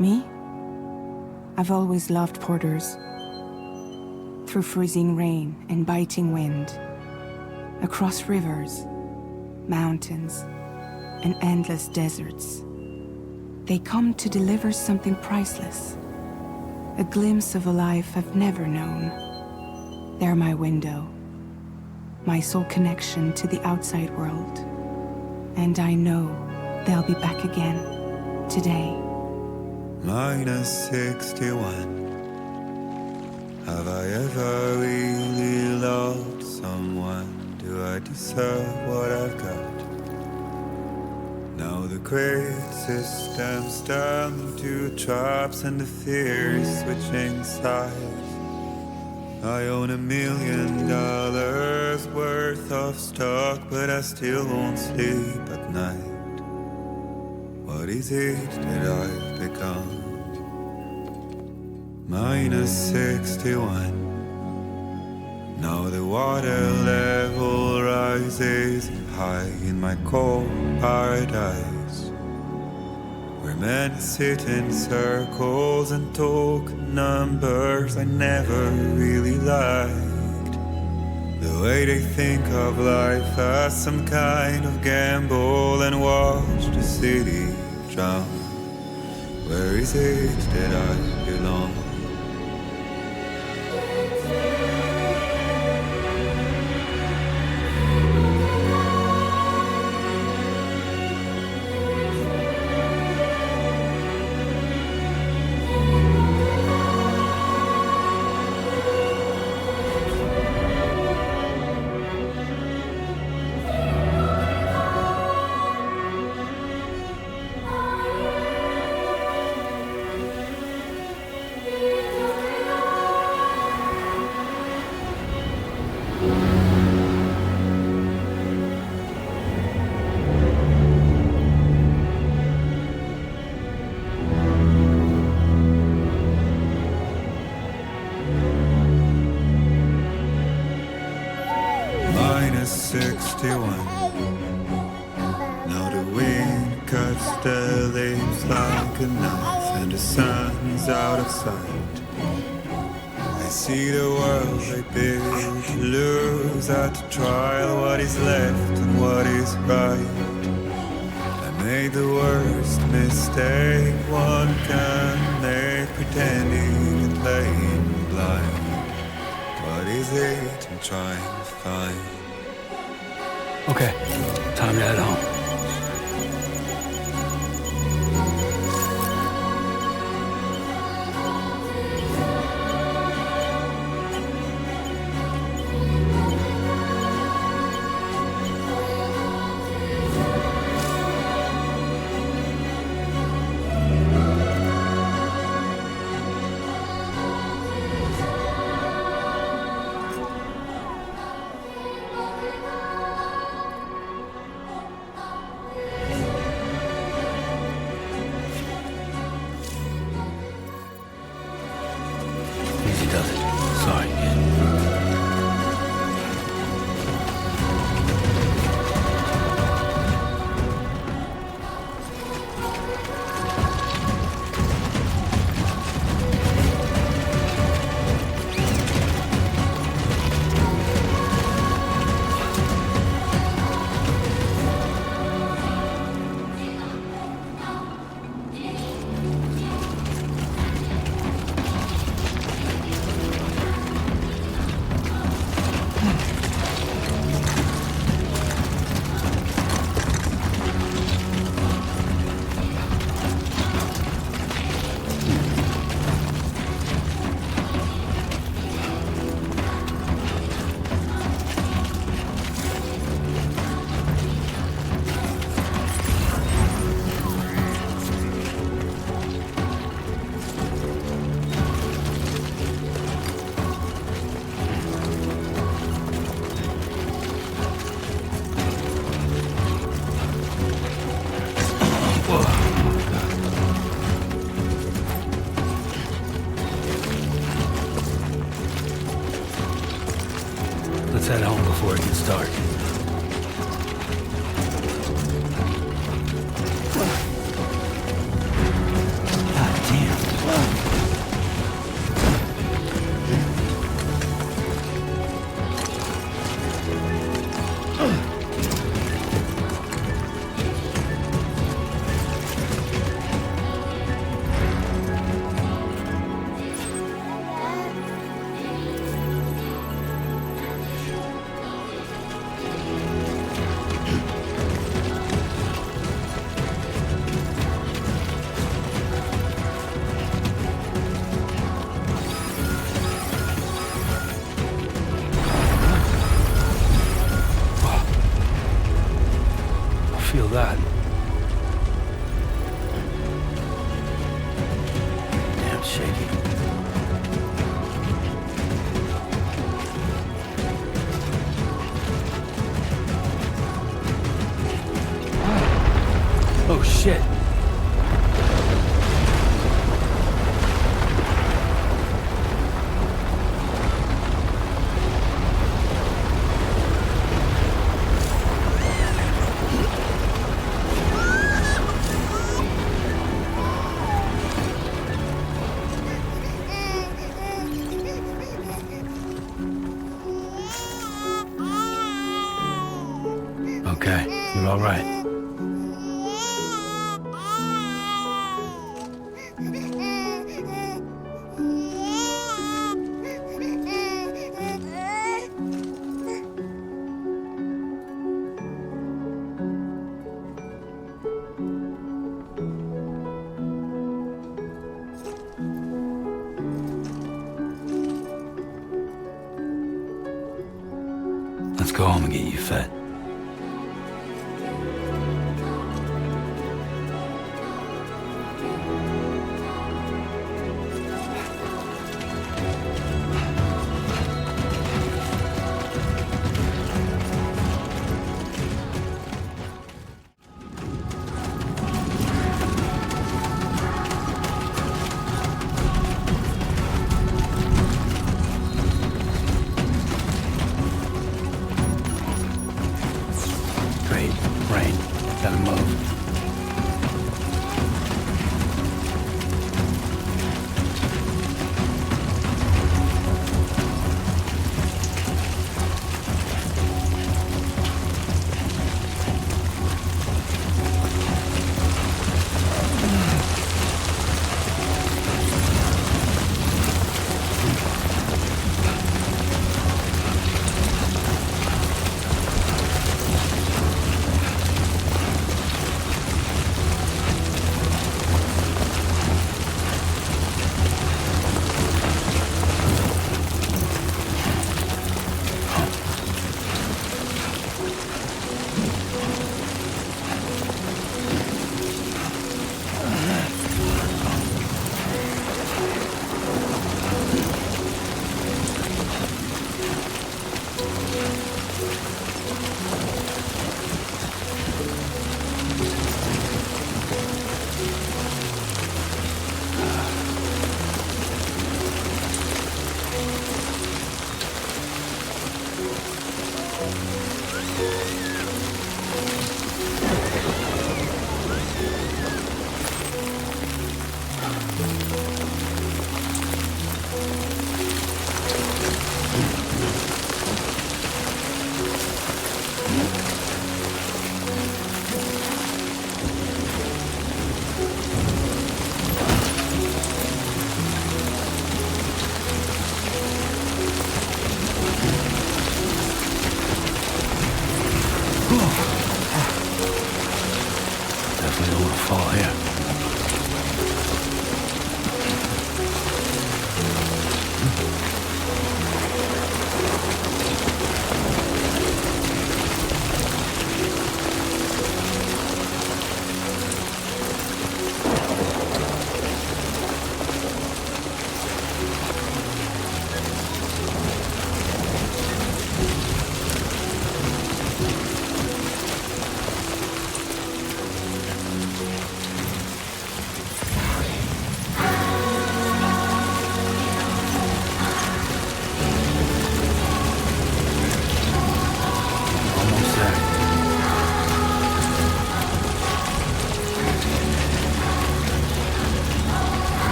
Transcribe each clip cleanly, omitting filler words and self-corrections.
Me? I've always loved porters. Through freezing rain and biting wind, across rivers, mountains, and endless deserts, they come to deliver something priceless, a glimpse of a life I've never known. They're my window, my sole connection to the outside world. And I know they'll be back again, today. -61. Have I ever really loved someone? Do I deserve what I've got? Now the great systems turn into traps and the fear is switching sides. I own $1 million worth of stock, but I still won't sleep at night. What is it that I've become? -61. Now the water level rises high in my cold paradise, where men sit in circles and talk numbers I never really liked. The way they think of life as some kind of gamble and watch the city drown. Where is it that I belong? -61. Now the wind cuts the leaves like a knife, and the sun is out of sight. I see the world I built to lose at the trial, what is left and what is right. I made the worst mistake one can make, pretending and playing blind. What is it I'm trying to find? Okay, time to head home. Let's head home before it gets dark. God damn. Feel that. Damn shaky. Oh shit. Okay, you're all right. Let's go home and get you fed.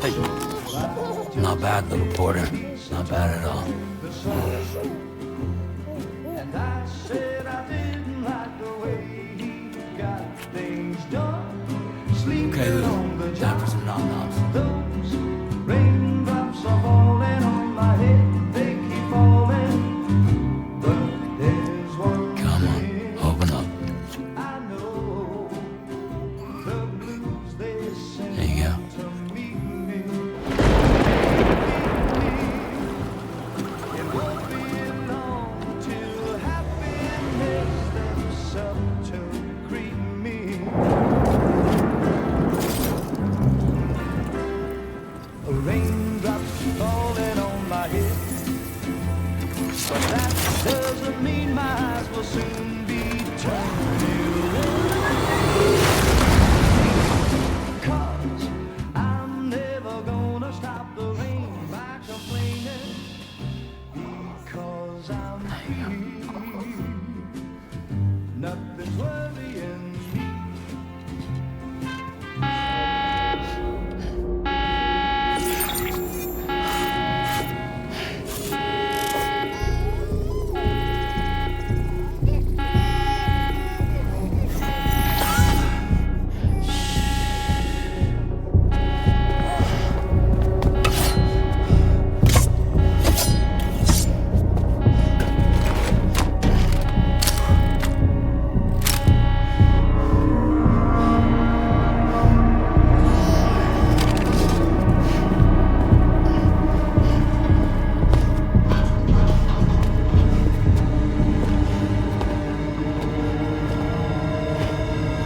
Hey. Not bad, little porter. Not bad at all. Okay, Lou. Time for some nom-noms. Raindrops are falling on my head, they keep falling. But there's one Come on, open up. I know, the blues they sing There you go. to meet me. It won't be long till happiness steps up to greet me. Raindrops falling on my head, but that doesn't mean my eyes will soon be turning red. 'Cause I'm never gonna stop the rain by complaining, because I'm free. Nothing's worrying me.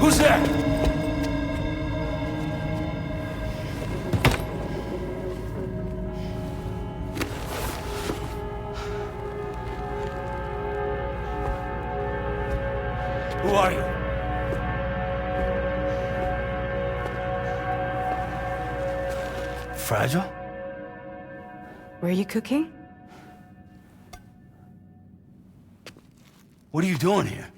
Who's there? Who are you? Fragile? Were you cooking? What are you doing here?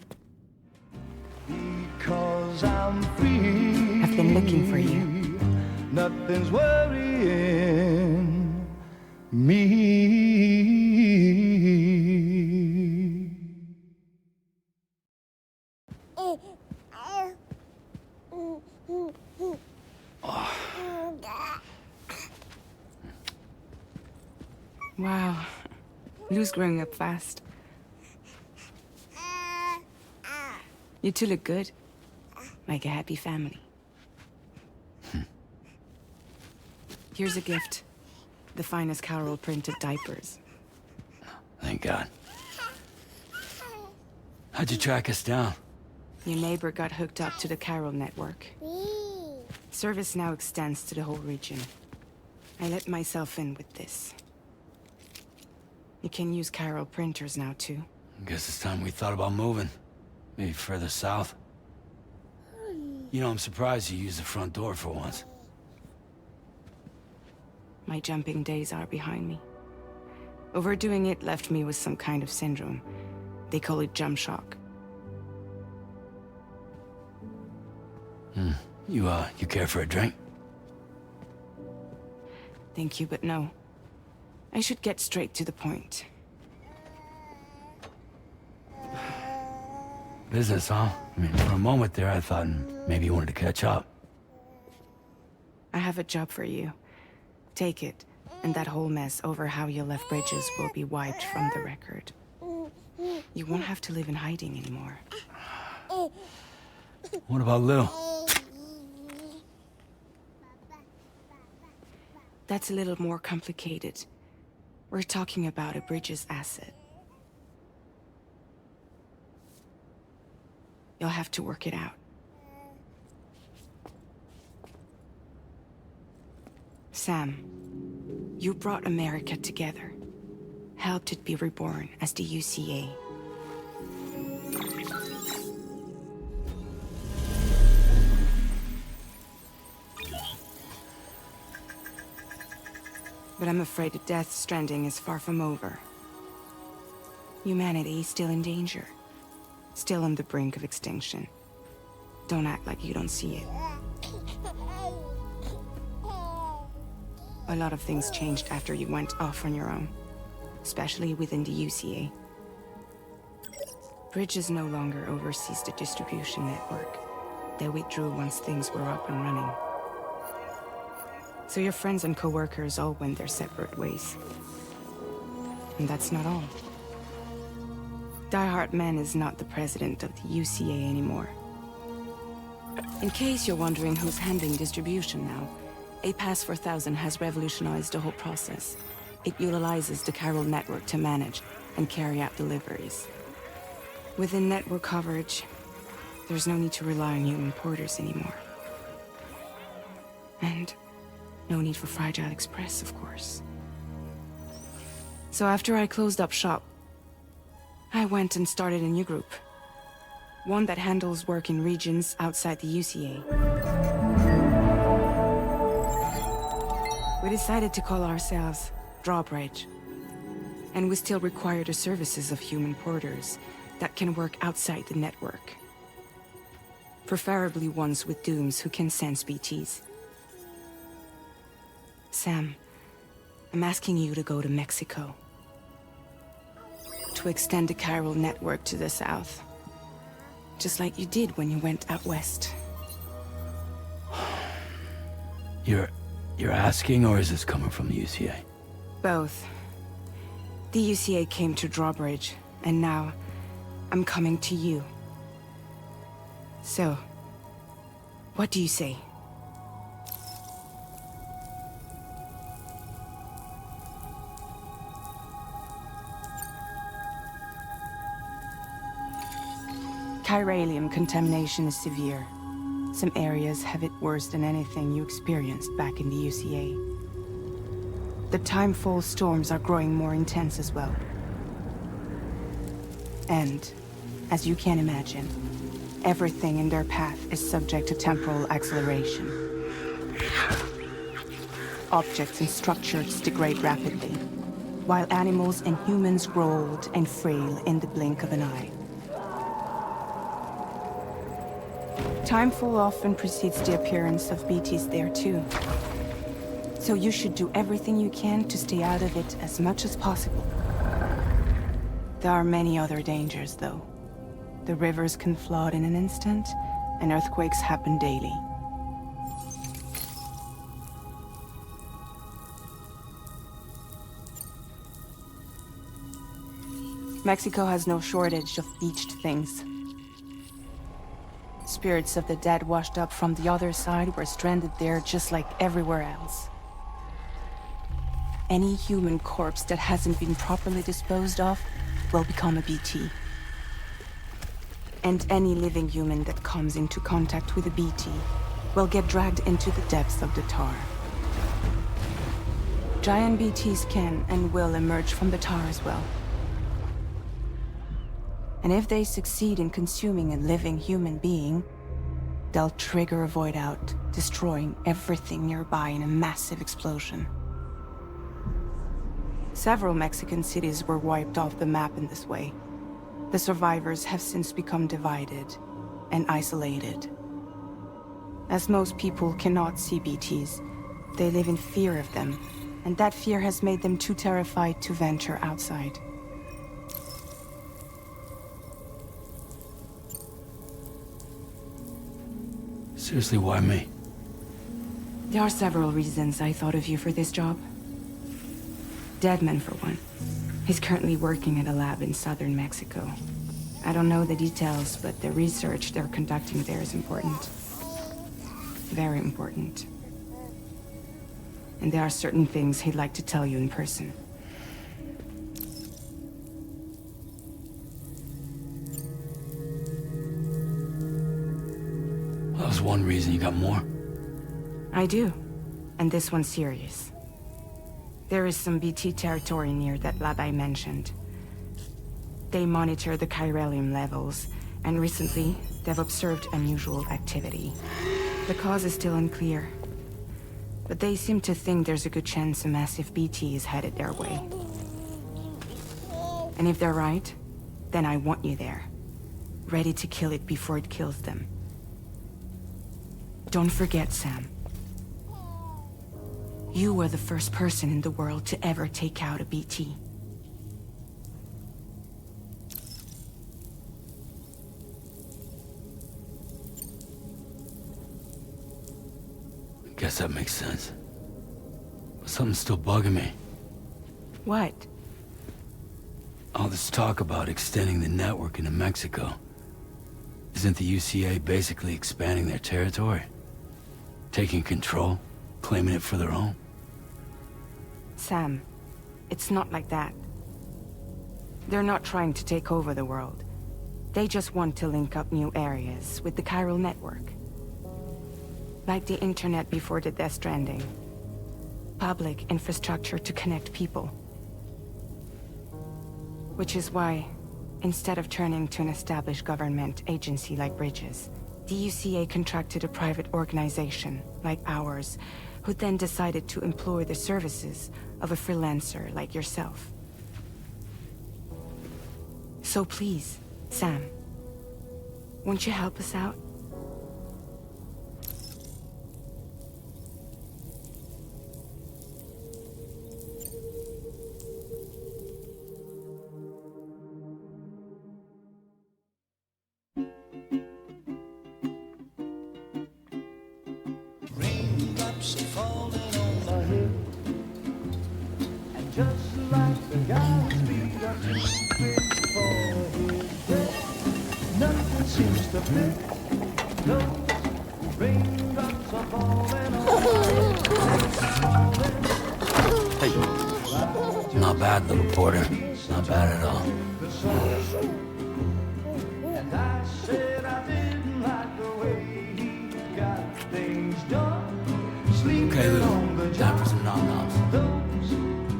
Because I'm free. I've been looking for you. Nothing's worrying me. Wow. Lou's growing up fast. You two look good. Like a happy family. Here's a gift. The finest Carol printed diapers. Thank God. How'd you track us down? Your neighbor got hooked up to the Carol network. Service now extends to the whole region. I let myself in with this. You can use Carol printers now, too. Guess it's time we thought about moving. Maybe further south. You know, I'm surprised you used the front door for once. My jumping days are behind me. Overdoing it left me with some kind of syndrome. They call it jump shock. You care for a drink? Thank you, but no. I should get straight to the point. Business, huh? I mean, for a moment there, I thought maybe you wanted to catch up. I have a job for you. Take it, and that whole mess over how you left Bridges will be wiped from the record. You won't have to live in hiding anymore. What about Lou? That's a little more complicated. We're talking about a Bridges asset. You'll have to work it out. Sam, you brought America together. Helped it be reborn as the UCA. But I'm afraid the Death Stranding is far from over. Humanity is still in danger. Still on the brink of extinction. Don't act like you don't see it. A lot of things changed after you went off on your own, especially within the UCA. Bridges no longer oversees the distribution network. They withdrew once things were up and running. So your friends and co-workers all went their separate ways. And that's not all. Die Hard Man is not the president of the UCA anymore. In case you're wondering who's handling distribution now, A Pass 4000 has revolutionized the whole process. It utilizes the chiral network to manage and carry out deliveries. Within network coverage, there's no need to rely on human porters anymore. And no need for Fragile Express, of course. So after I closed up shop, I went and started a new group. One that handles work in regions outside the UCA. We decided to call ourselves Drawbridge. And we still require the services of human porters that can work outside the network. Preferably ones with dooms who can sense BTs. Sam, I'm asking you to go to Mexico. To extend the chiral network to the south. Just like you did when you went out west. You're asking, or is this coming from the UCA? Both. The UCA came to Drawbridge, and now I'm coming to you. So, what do you say? Chiralium contamination is severe. Some areas have it worse than anything you experienced back in the UCA. The timefall storms are growing more intense as well. And, as you can imagine, everything in their path is subject to temporal acceleration. Objects and structures degrade rapidly, while animals and humans grow old and frail in the blink of an eye. Timefall often precedes the appearance of BTs there too. So you should do everything you can to stay out of it as much as possible. There are many other dangers, though. The rivers can flood in an instant, and earthquakes happen daily. Mexico has no shortage of beached things. Spirits of the dead washed up from the other side were stranded there just like everywhere else. Any human corpse that hasn't been properly disposed of will become a BT. And any living human that comes into contact with a BT will get dragged into the depths of the tar. Giant BTs can and will emerge from the tar as well. And if they succeed in consuming a living human being, they'll trigger a void out, destroying everything nearby in a massive explosion. Several Mexican cities were wiped off the map in this way. The survivors have since become divided and isolated. As most people cannot see BTs, they live in fear of them, and that fear has made them too terrified to venture outside. Seriously, why me? There are several reasons I thought of you for this job. Deadman, for one. He's currently working at a lab in southern Mexico. I don't know the details, but the research they're conducting there is important. Very important. And there are certain things he'd like to tell you in person. That was one reason. You got more? I do. And this one's serious. There is some BT territory near that lab I mentioned. They monitor the chiralium levels, and recently, they've observed unusual activity. The cause is still unclear, but they seem to think there's a good chance a massive BT is headed their way. And if they're right, then I want you there. ready to kill it before it kills them. Don't forget, Sam. You were the first person in the world to ever take out a BT. I guess that makes sense. But something's still bugging me. What? All this talk about extending the network into Mexico. Isn't the UCA basically expanding their territory? Taking control? Claiming it for their own? Sam, it's not like that. They're not trying to take over the world. They just want to link up new areas with the chiral network. Like the internet before the Death Stranding. Public infrastructure to connect people. Which is why, instead of turning to an established government agency like Bridges, the UCA contracted a private organization, like ours, who then decided to employ the services of a freelancer like yourself. So please, Sam, won't you help us out? Raindrops are falling on my head, and just like the guy's feet are too big for his head, nothing seems to fit. Those raindrops are falling on my head. Hey. Not bad, little porter. Not bad at all. And I said I didn't like the way he got things done. Okay, Sleeping Lou. on the Time job. for some nom-noms. Those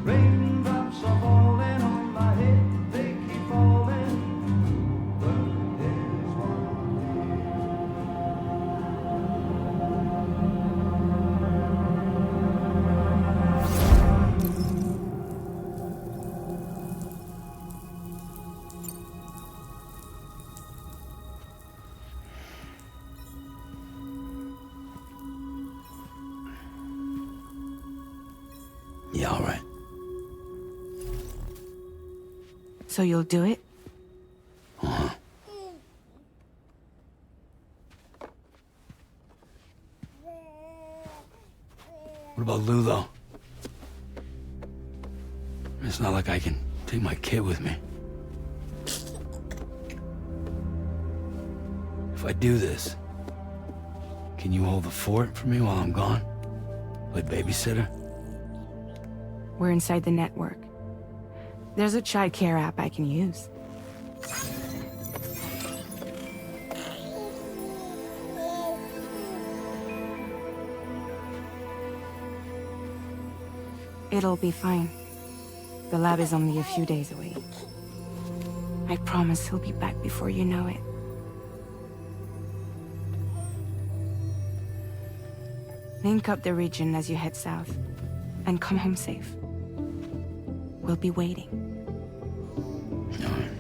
raindrops are falling on my head. They keep falling. But there's one Yeah, all right. So you'll do it? Uh-huh. What about Lou, though? It's not like I can take my kid with me. If I do this, can you hold the fort for me while I'm gone? Play babysitter? We're inside the network. There's a child care app I can use. It'll be fine. The lab is only a few days away. I promise he'll be back before you know it. Link up the region as you head south, and come home safe. We'll be waiting. All right.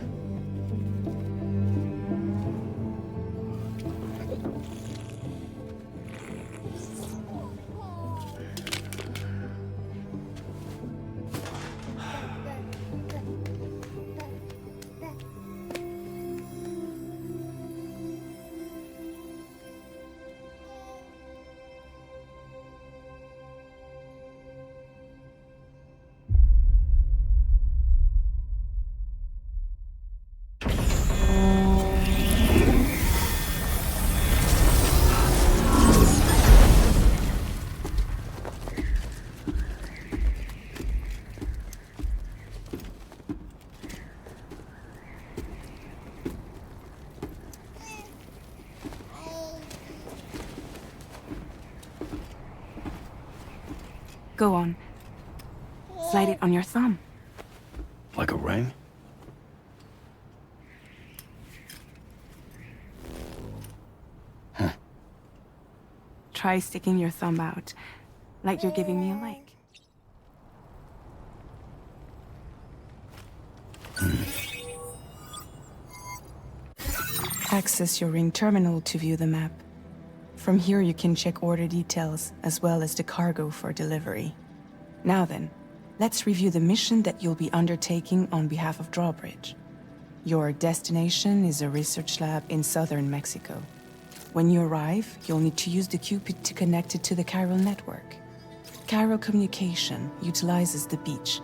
Go on. Slide it on your thumb. Like a ring? Try sticking your thumb out, like you're giving me a like. Access your ring terminal to view the map. From here you can check order details, as well as the cargo for delivery. Now then, let's review the mission that you'll be undertaking on behalf of Drawbridge. Your destination is a research lab in southern Mexico. When you arrive, you'll need to use the Cupid to connect it to the chiral network. Chiral communication utilizes the beach,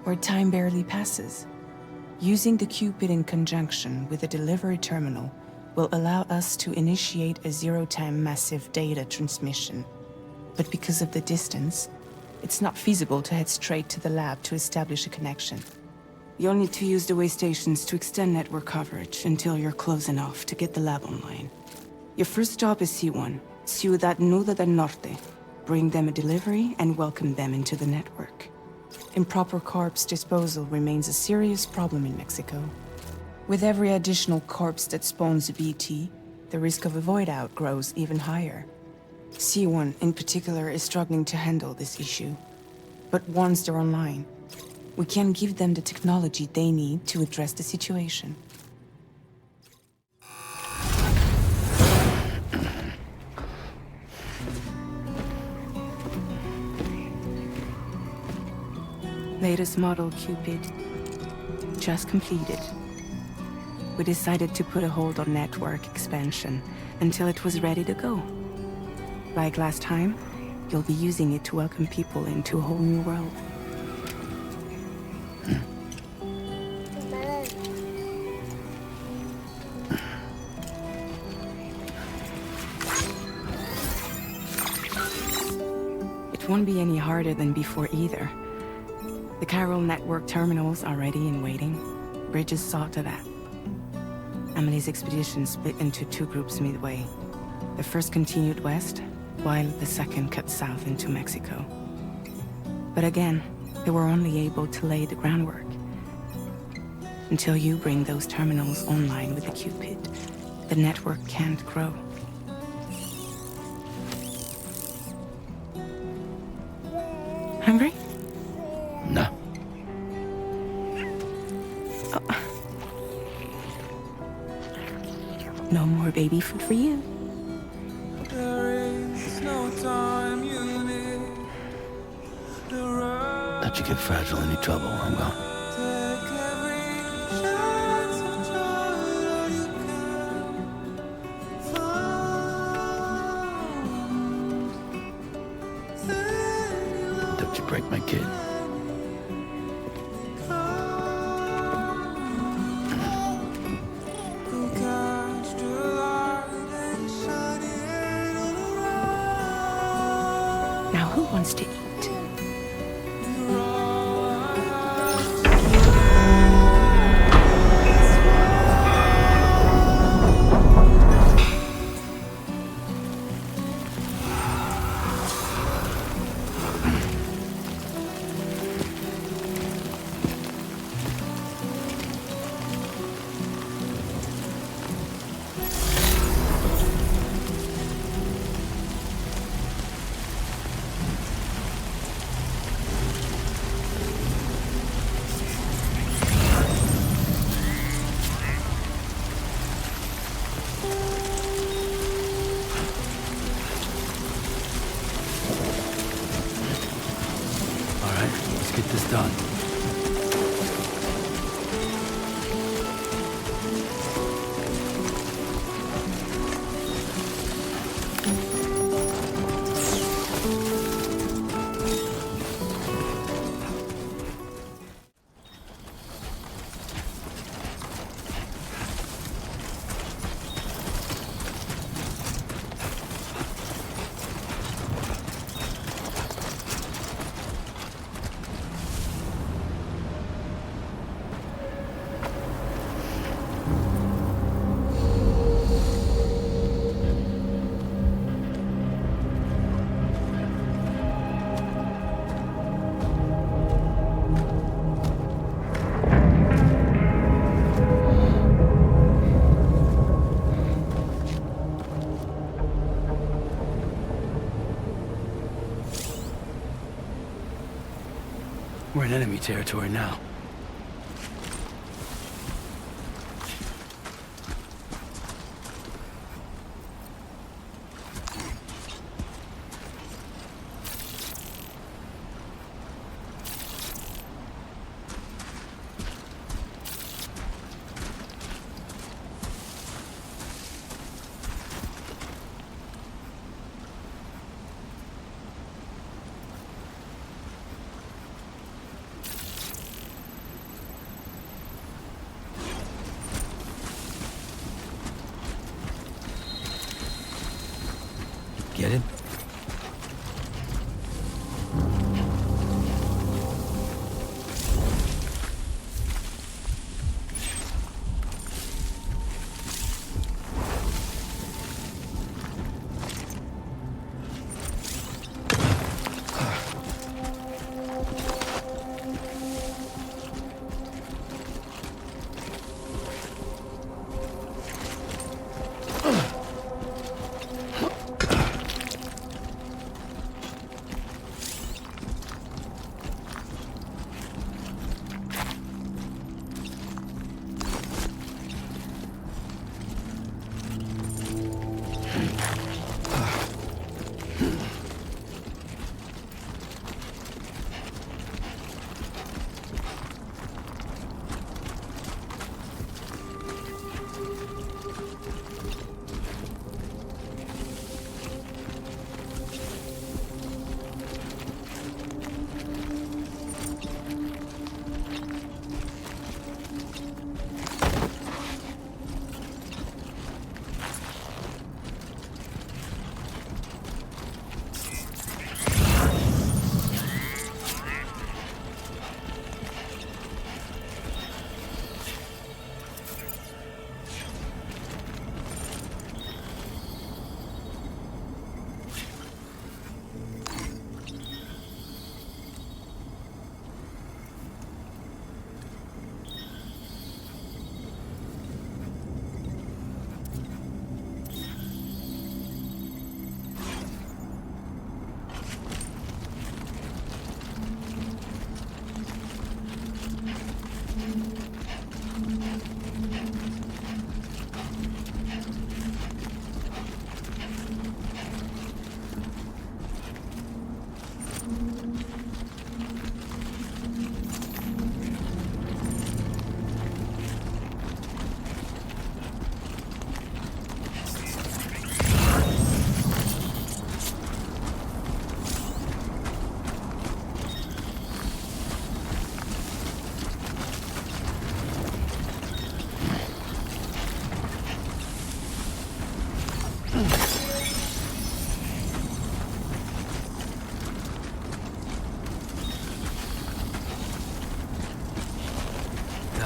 where time barely passes. Using the Cupid in conjunction with the delivery terminal will allow us to initiate a zero-time massive data transmission. But because of the distance, it's not feasible to head straight to the lab to establish a connection. You'll need to use the way stations to extend network coverage until you're close enough to get the lab online. Your first stop is C1, Ciudad Nuda del Norte. Bring them a delivery and welcome them into the network. Improper corpse disposal remains a serious problem in Mexico. With every additional corpse that spawns a BT, the risk of a void out grows even higher. C1 in particular is struggling to handle this issue. But once they're online, we can give them the technology they need to address the situation. Latest model Cupid. Just completed. We decided to put a hold on network expansion until it was ready to go. Like last time, you'll be using it to welcome people into a whole new world. It won't be any harder than before either. The chiral network terminals are ready and waiting. Bridges saw to that. Emily's expedition split into two groups midway. The first continued west, while the second cut south into Mexico. But again, they were only able to lay the groundwork. Until you bring those terminals online with the Cupid, the network can't grow. Hungry? No. No more baby food for you. Let you get fragile any trouble, I'm gone. Don't you break my kid. Now who wants to eat? Let's get this done. We're in enemy territory now.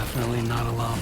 definitely not alone.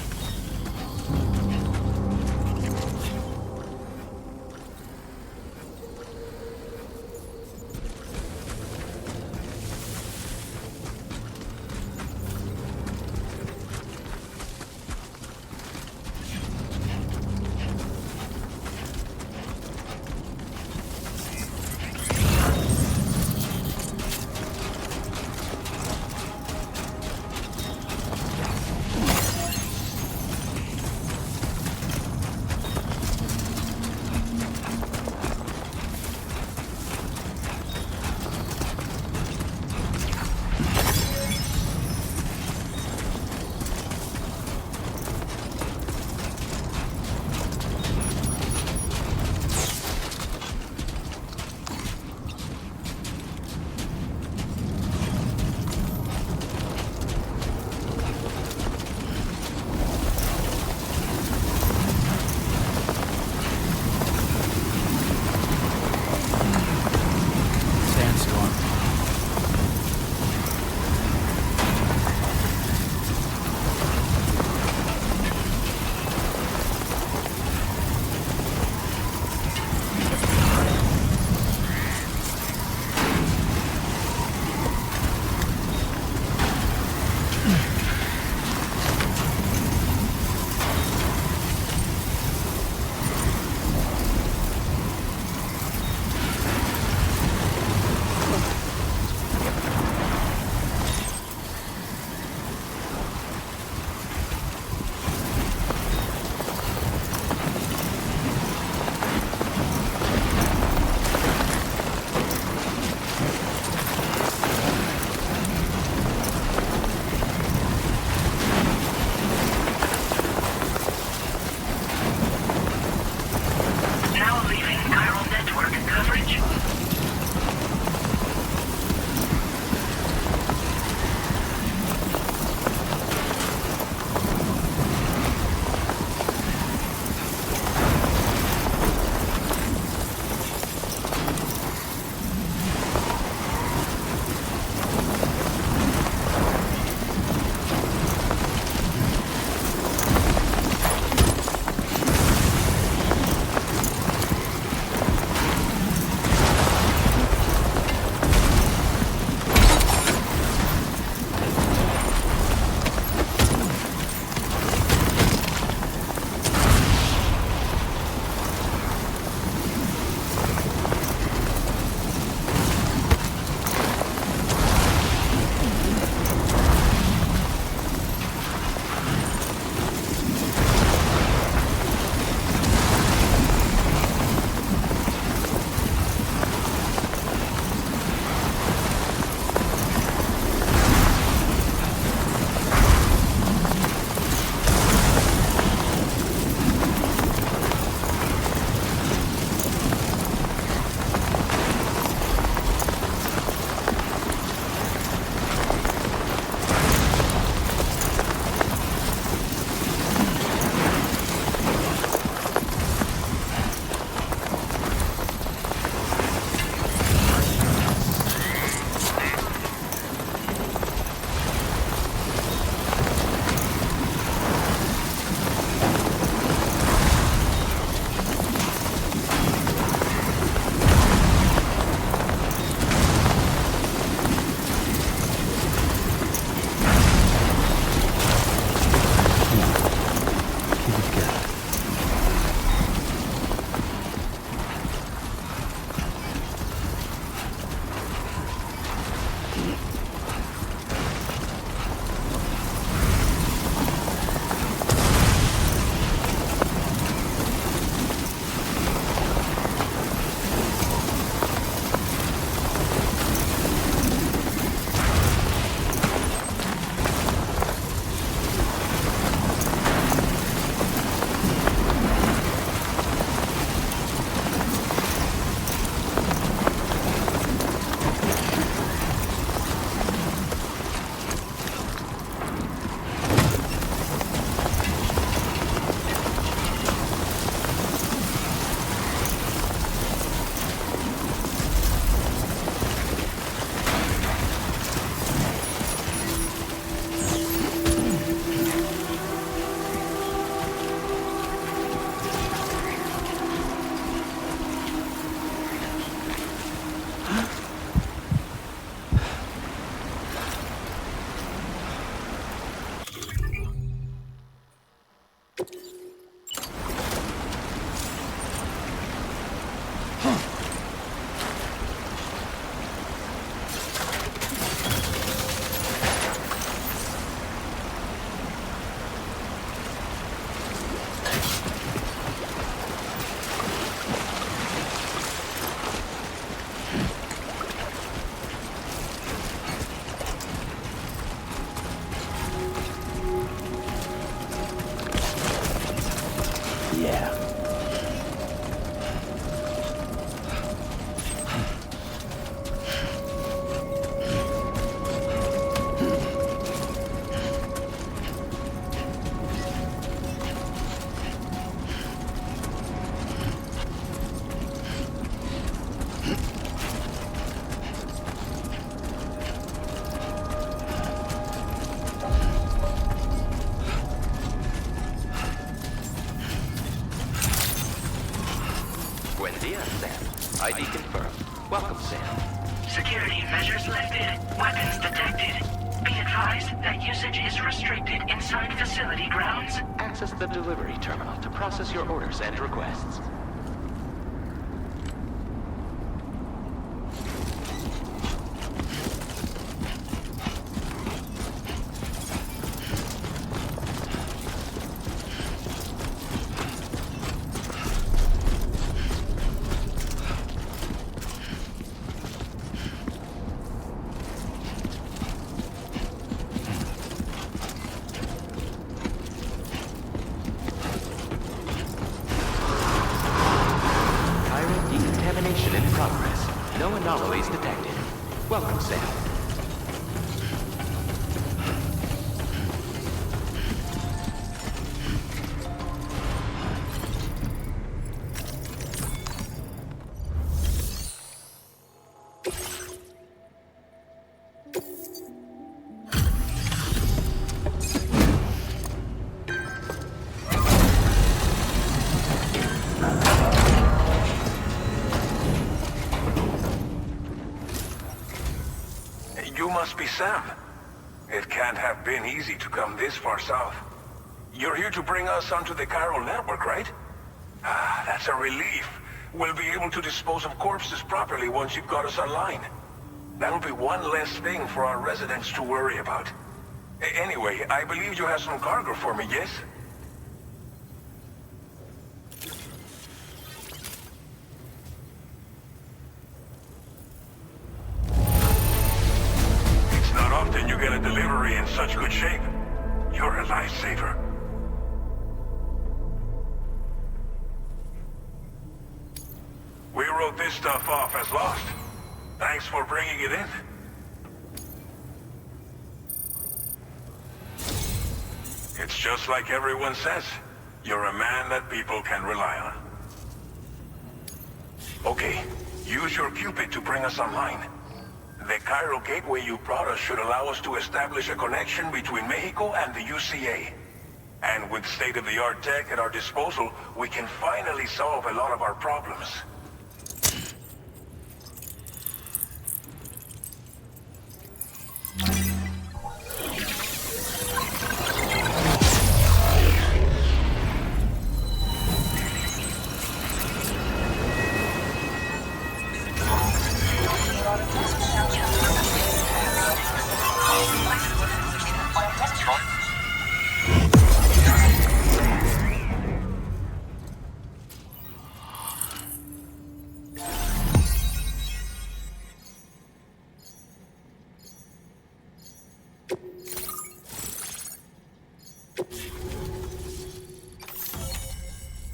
ID confirmed. Welcome, Sam. Security measures lifted. Weapons detected. Be advised that usage is restricted inside facility grounds. Access the delivery terminal to process your orders and requests. Decontamination in progress. No anomalies detected. Welcome, Sam. You must be Sam. It can't have been easy to come this far south. You're here to bring us onto the chiral network, right? Ah, that's a relief. We'll be able to dispose of corpses properly once you've got us online. That'll be one less thing for our residents to worry about. Anyway, I believe you have some cargo for me, yes? Often you get a delivery in such good shape. You're a lifesaver. We wrote this stuff off as lost. Thanks for bringing it in. It's just like everyone says. You're a man that people can rely on. Okay, use your Cupid to bring us online. The chiral gateway you brought us should allow us to establish a connection between Mexico and the UCA. And with state-of-the-art tech at our disposal, we can finally solve a lot of our problems.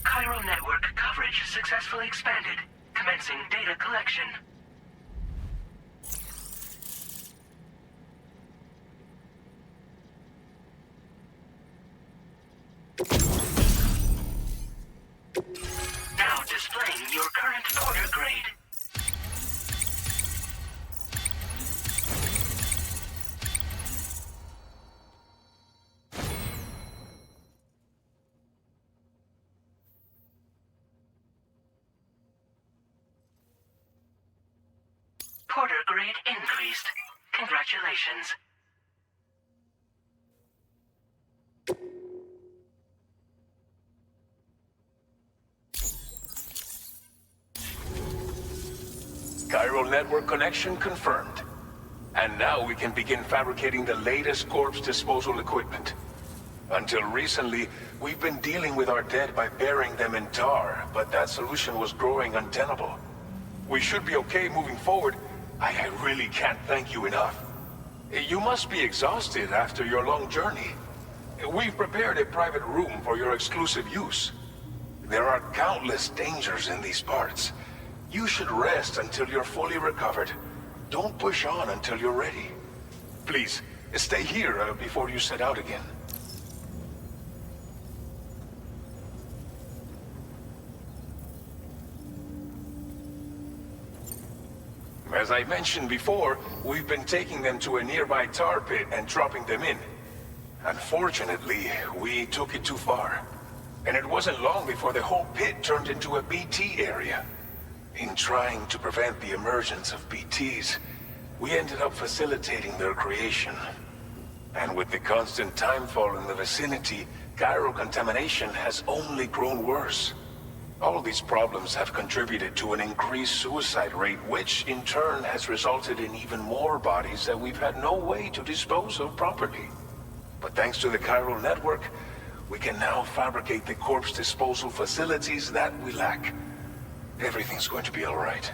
Chiral network coverage successfully expanded. Commencing data collection. Now displaying your current order grade. Porter grade increased. Congratulations. Chiral network connection confirmed. And now we can begin fabricating the latest corpse disposal equipment. Until recently, we've been dealing with our dead by burying them in tar, but that solution was growing untenable. We should be okay moving forward. I really can't thank you enough. You must be exhausted after your long journey. We've prepared a private room for your exclusive use. There are countless dangers in these parts. You should rest until you're fully recovered. Don't push on until you're ready. Please, stay here before you set out again. As I mentioned before, we've been taking them to a nearby tar pit and dropping them in. Unfortunately, we took it too far. And it wasn't long before the whole pit turned into a BT area. In trying to prevent the emergence of BTs, we ended up facilitating their creation. And with the constant timefall in the vicinity, gyro contamination has only grown worse. All these problems have contributed to an increased suicide rate, which in turn has resulted in even more bodies that we've had no way to dispose of properly. But thanks to the chiral network, we can now fabricate the corpse disposal facilities that we lack. Everything's going to be all right.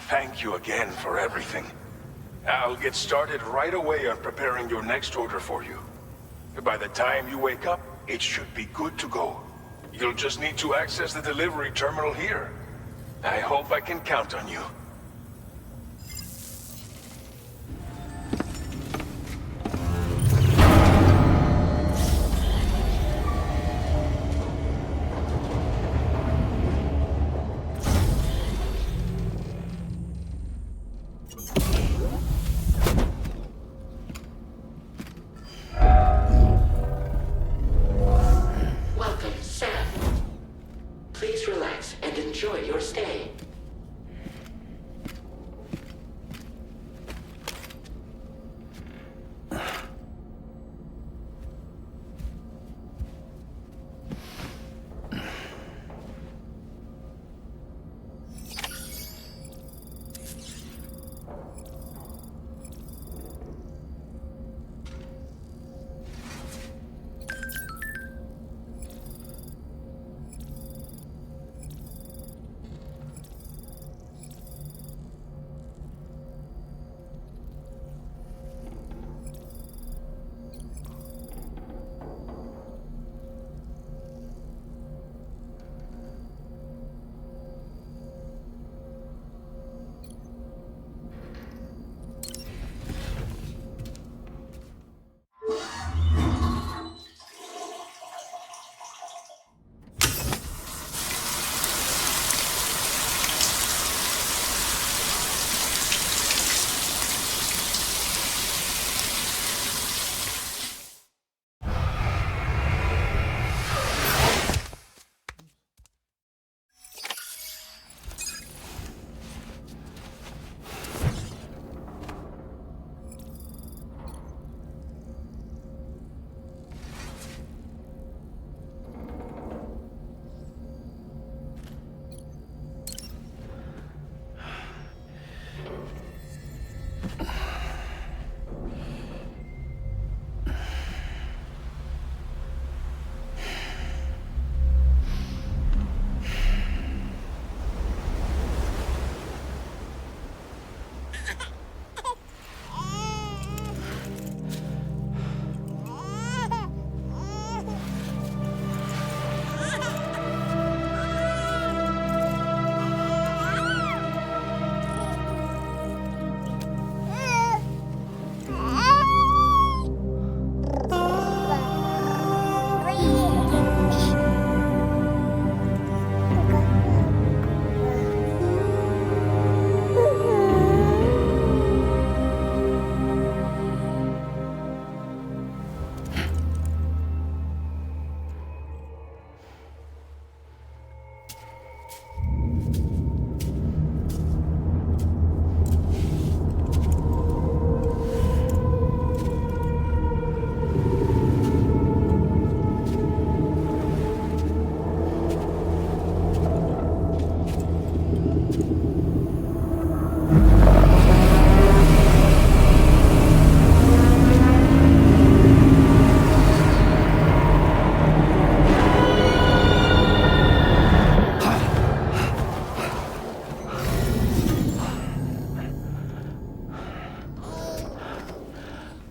Thank you again for everything. I'll get started right away on preparing your next order for you. By the time you wake up, it should be good to go. You'll just need to access the delivery terminal here. I hope I can count on you. Welcome, Sam. Please relax and enjoy your stay.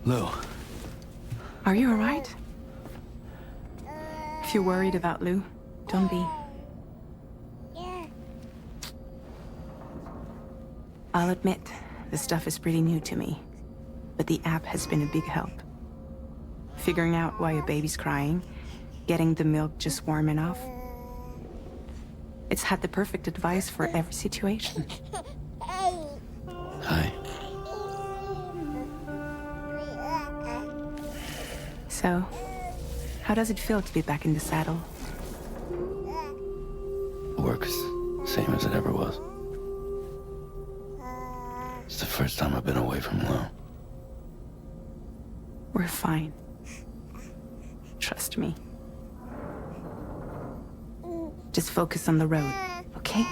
Lou. Are you alright? If you're worried about Lou, don't be. I'll admit, this stuff is pretty new to me, but the app has been a big help. Figuring out why a baby's crying, getting the milk just warm enough. It's had the perfect advice for every situation. Hi. So, how does it feel to be back in the saddle? as it ever was. It's the first time I've been away from Lo. We're fine. Trust me. Just focus on the road, okay?